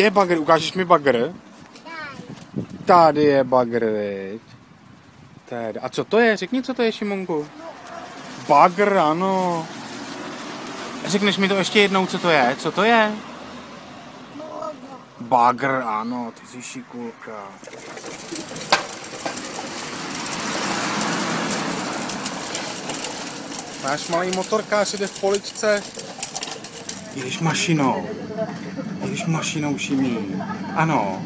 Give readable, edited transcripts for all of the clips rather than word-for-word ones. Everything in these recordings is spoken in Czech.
je bagr? Ukážeš mi bagr? Tady je bagr, viď? Tady. A co to je? Řekni, co to je, Šimonku. Bagr, ano. Řekneš mi to ještě jednou, co to je? Co to je? Bagr, ano, ty jsi šikulka. Náš malý motorkář jde v poličce. Jedeš mašinou. Jedeš mašinou, Šimí. Ano.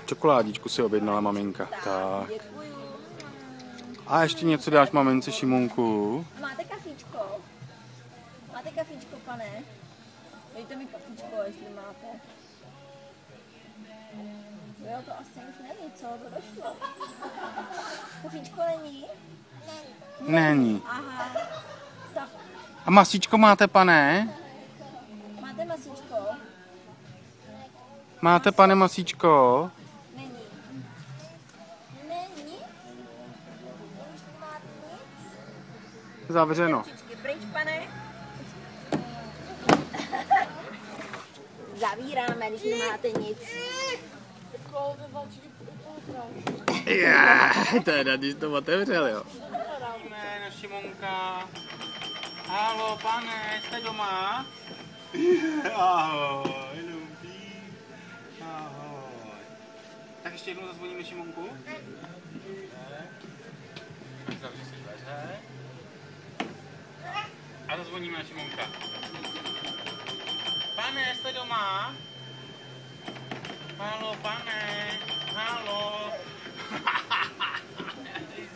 Čokoládičku si objednala maminka. Tak. A ještě něco dáš mamince, Šimonku? Máte kafíčko? Máte kafíčko, pane? Dejte mi kafíčko, jestli máte. Jo, to asi už není, co? To došlo. Kafíčko není? Není. Aha. Tak. A masíčko máte, pane? Máte masíčko? Máte, pane, masíčko? Není. Není? Už nemáte nic? Zavřeno. Pryč, pane. Zavíráme, když nemáte nic. Teda, když to otevřel, jo. Jméno Šimonka. Haló, pane, jste doma? Ahoj, dobrý. Ahoj. Tak ještě jednou zazvoníme Šimonku. Zavři si dveře. A zazvoníme na Šimonka. Pane, jste doma? Haló, pane, haló.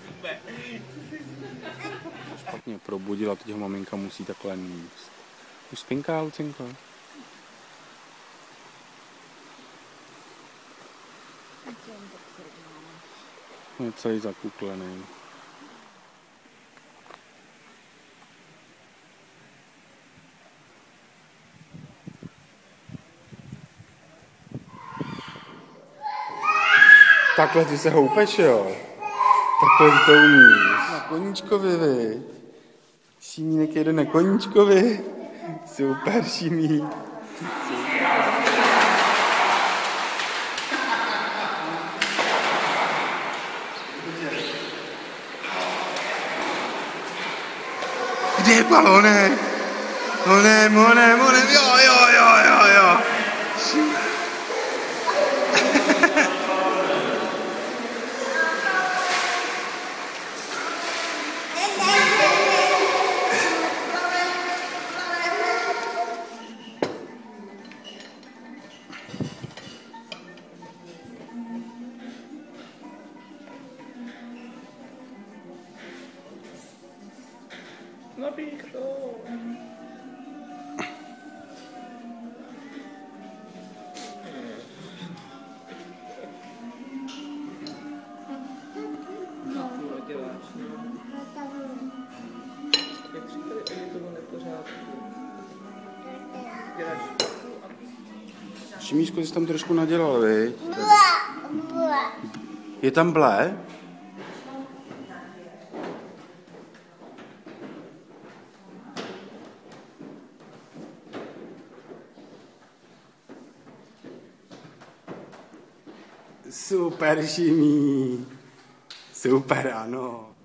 Super. Špatně probudila, teď ho maminka musí takhle níst. Už spinká, Lucinko? Je celý zakuklený. Takhle ty se houpeš, jo? Takhle ty to umíš. Na koníčkovi, viď? Šimínek jede na koníčkovi. Super, Šimí. Kde je balonek? Honem, jo. Nabíj to. No, to děláš, no. Jak říkali, je to nepořádku. Děláš Šimíčko, jsi tam trošku nadělal, viď? Je tam blé? Super, Šimí. Super, ano.